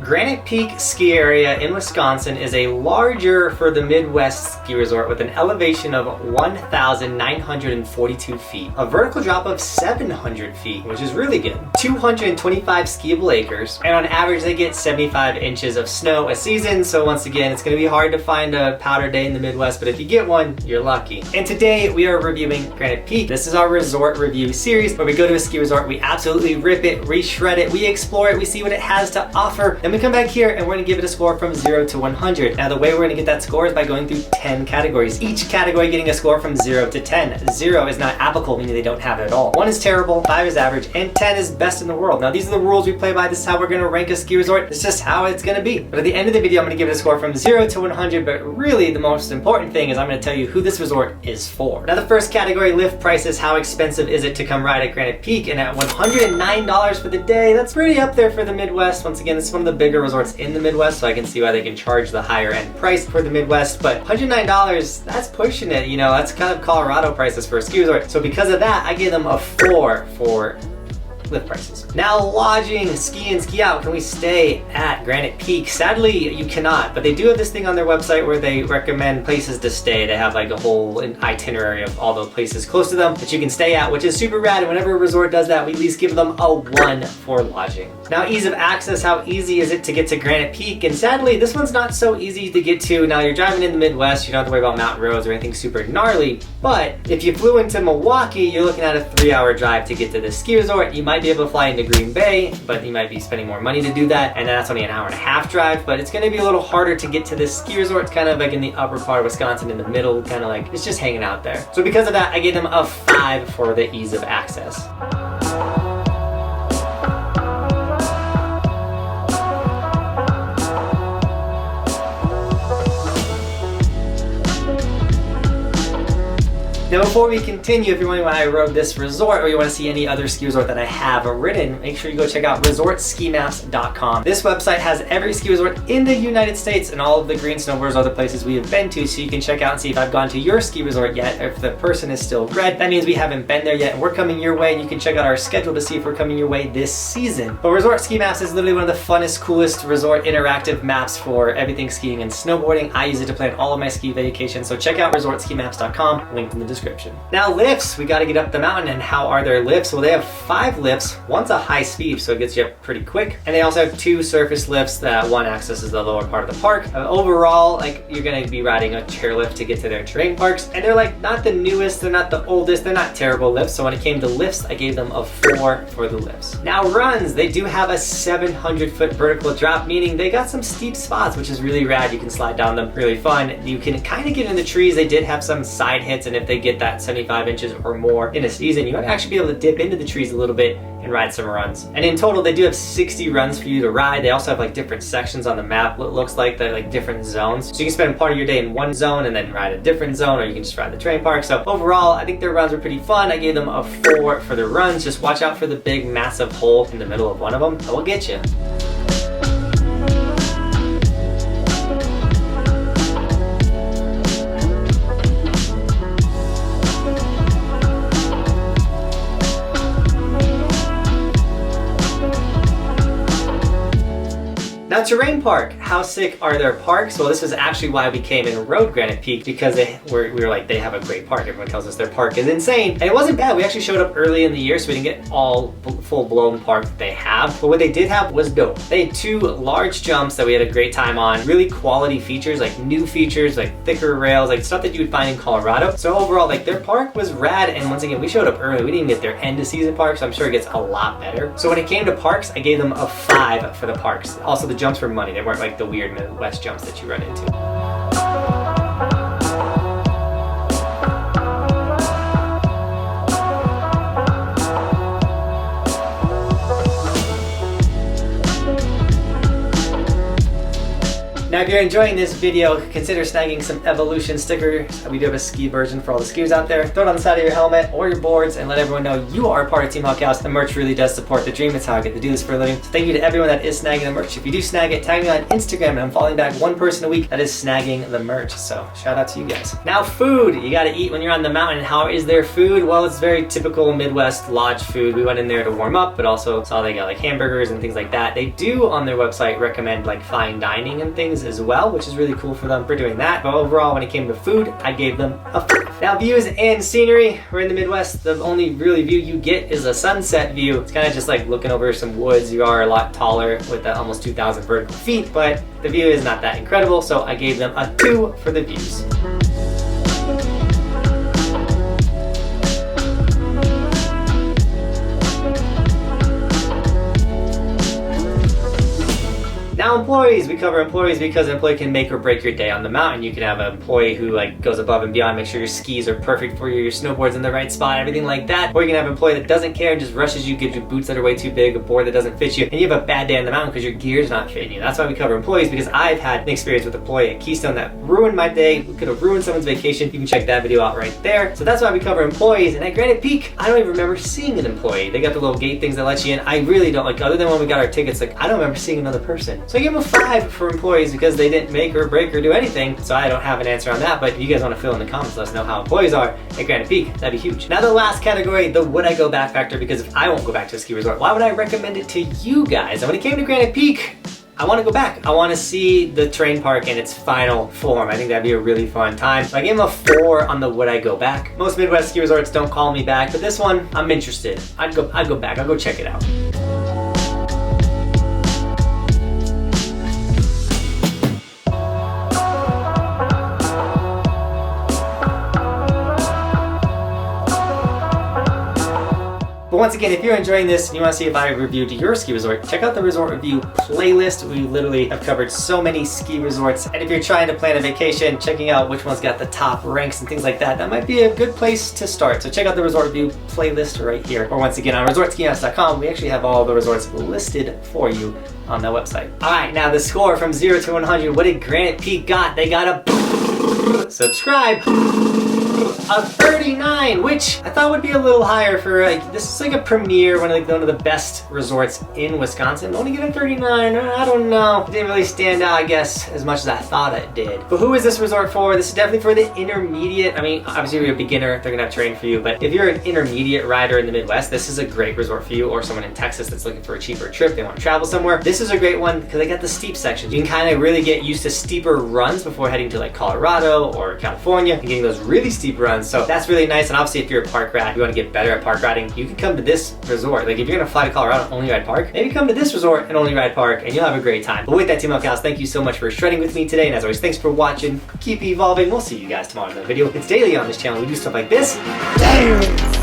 Granite Peak ski area in Wisconsin is a larger for the Midwest ski resort with an elevation of 1,942 feet, a vertical drop of 700 feet, which is really good, 225 skiable acres, and on average they get 75 inches of snow a season. So once again, it's going to be hard to find a powder day in the Midwest, but if you get one, you're lucky. And today we are reviewing Granite Peak. This is our resort review series where we go to a ski resort, we absolutely rip it, re-shred it, we explore it, we see what it has to offer, then we come back here and we're gonna give it a score from 0 to 100. Now the way we're gonna get that score is by going through 10 categories. Each category getting a score from 0 to 10. 0 is not applicable, meaning they don't have it at all. 1 is terrible, 5 is average, and 10 is best in the world. Now these are the rules we play by. This is how we're gonna rank a ski resort. It's just how it's gonna be. But at the end of the video, I'm gonna give it a score from 0 to 100, but really the most important thing is I'm gonna tell you who this resort is for. Now the first category, lift prices. How expensive is it to come ride at Granite Peak? And at $109 for the day, that's pretty up there for the Midwest. Once again, this is one of the bigger resorts in the Midwest, so I can see why they can charge the higher end price for the Midwest. But $109, that's pushing it, you know, that's kind of Colorado prices for a ski resort. So because of that, I give them a 4 for lift prices. Now lodging, ski in, ski out. Can we stay at Granite Peak? Sadly, you cannot, but they do have this thing on their website where they recommend places to stay. They have like a whole itinerary of all the places close to them that you can stay at, which is super rad. And whenever a resort does that, we at least give them a 1 for lodging. Now ease of access, how easy is it to get to Granite Peak? And sadly, this one's not so easy to get to. Now you're driving in the Midwest, you don't have to worry about mountain roads or anything super gnarly, but if you flew into Milwaukee, you're looking at a 3-hour drive to get to this ski resort. You might be able to fly into Green Bay, but you might be spending more money to do that, and that's only an 1.5-hour drive, but it's going to be a little harder to get to this ski resort. It's kind of like in the upper part of Wisconsin, in the middle, kind of like it's just hanging out there. So because of that, I gave them a 5 for the ease of access. Now before we continue, if you're wondering why I wrote this resort or you want to see any other ski resort that I have written, make sure you go check out resortskimaps.com. This website has every ski resort in the United States and all of the green snowboarders, other places we have been to, so you can check out and see if I've gone to your ski resort yet. If the person is still red, that means we haven't been there yet and we're coming your way, and you can check out our schedule to see if we're coming your way this season. But Resort Ski Maps is literally one of the funnest, coolest resort interactive maps for everything skiing and snowboarding. I use it to plan all of my ski vacations, so check out resortskimaps.com, linked in the description. Now lifts, we got to get up the mountain, and how are their lifts? Well, they have 5 lifts. One's a high speed, so it gets you up pretty quick, and they also have 2 surface lifts. That one accesses the lower part of the park. Overall, like, you're going to be riding a chairlift to get to their terrain parks, and they're like not the newest, they're not the oldest, they're not terrible lifts. So when it came to lifts, I gave them a 4 for the lifts. Now runs, they do have a 700-foot vertical drop, meaning they got some steep spots, which is really rad. You can slide down them, really fun. You can kind of get in the trees. They did have some side hits, and if they get that 75 inches or more in a season, you might actually be able to dip into the trees a little bit and ride some runs. And in total, they do have 60 runs for you to ride. They also have like different sections on the map. It looks like they're like different zones. So you can spend part of your day in one zone and then ride a different zone, or you can just ride the terrain park. So overall, I think their runs were pretty fun. I gave them a 4 for the runs. Just watch out for the big, massive hole in the middle of one of them. That will get you. Now terrain park, how sick are their parks? Well, this is actually why we came and rode Granite Peak, because we were like, they have a great park. Everyone tells us their park is insane, and it wasn't bad. We actually showed up early in the year, so we didn't get all full-blown park that they have, but what they did have was dope. They had 2 large jumps that we had a great time on, really quality features, like new features, like thicker rails, like stuff that you would find in Colorado. So overall, like, their park was rad, and once again, we showed up early. We didn't get their end of season park, so I'm sure it gets a lot better. So when it came to parks, I gave them a 5 for the parks. Also, the jumps were money. They weren't like the weird Midwest jumps that you run into. Now if you're enjoying this video, consider snagging some Evolution stickers. We do have a ski version for all the skiers out there. Throw it on the side of your helmet or your boards and let everyone know you are a part of Team Buckhouse. The merch really does support the dream. It's how I get to do this for a living. So thank you to everyone that is snagging the merch. If you do snag it, tag me on Instagram and I'm following back one person a week that is snagging the merch. So shout out to you guys. Now food, you gotta eat when you're on the mountain. How is their food? Well, it's very typical Midwest lodge food. We went in there to warm up, but also saw they got like hamburgers and things like that. They do on their website recommend like fine dining and things as well, which is really cool for them for doing that. But overall, when it came to food, I gave them a 5. Now views and scenery, we're in the Midwest. The only really view you get is a sunset view. It's kind of just like looking over some woods. You are a lot taller with almost 2,000 vertical feet, but the view is not that incredible, so I gave them a 2 for the views. Now employees, we cover employees because an employee can make or break your day on the mountain. You can have an employee who like goes above and beyond, make sure your skis are perfect for you, your snowboard's in the right spot, everything like that. Or you can have an employee that doesn't care and just rushes you, gives you boots that are way too big, a board that doesn't fit you, and you have a bad day on the mountain because your gear's not fitting you. That's why we cover employees, because I've had an experience with an employee at Keystone that ruined my day, could have ruined someone's vacation. You can check that video out right there. So that's why we cover employees. And at Granite Peak, I don't even remember seeing an employee. They got the little gate things that let you in. I really don't, like, other than when we got our tickets, like I don't remember seeing another person. So I give them a 5 for employees because they didn't make or break or do anything. So I don't have an answer on that, but if you guys want to fill in the comments, let us know how employees are at Granite Peak. That'd be huge. Now the last category, the would I go back factor, because if I won't go back to a ski resort, why would I recommend it to you guys? And when it came to Granite Peak, I want to go back. I want to see the terrain park in its final form. I think that'd be a really fun time. So I gave him a 4 on the would I go back. Most Midwest ski resorts don't call me back, but this one, I'm interested. I'd go back. I'll go check it out. But once again, if you're enjoying this and you want to see if I reviewed your ski resort, check out the resort review playlist. We literally have covered so many ski resorts. And if you're trying to plan a vacation, checking out which one's got the top ranks and things like that, that might be a good place to start. So check out the resort review playlist right here. Or once again, on resortskihouse.com, we actually have all the resorts listed for you on the website. All right, now the score from 0 to 100, what did Granite Peak got? They got a subscribe. A 39, which I thought would be a little higher for like, this is like a premier, one of the best resorts in Wisconsin. Only getting 39, I don't know. It didn't really stand out, I guess, as much as I thought it did. But who is this resort for? This is definitely for the intermediate. I mean, obviously if you're a beginner, they're gonna have terrain for you, but if you're an intermediate rider in the Midwest, this is a great resort for you, or someone in Texas that's looking for a cheaper trip, they want to travel somewhere. This is a great one because they got the steep sections. You can kind of really get used to steeper runs before heading to like Colorado or California and getting those really steep runs. So that's really nice. And obviously if you're a park rat, you want to get better at park riding, you can come to this resort. Like if you're gonna fly to Colorado and only ride park, maybe come to this resort and only ride park and you'll have a great time. But with that, Team Buckhouse, thank you so much for shredding with me today. And as always, thanks for watching. Keep evolving. We'll see you guys tomorrow in the video. It's daily on this channel. We do stuff like this daily.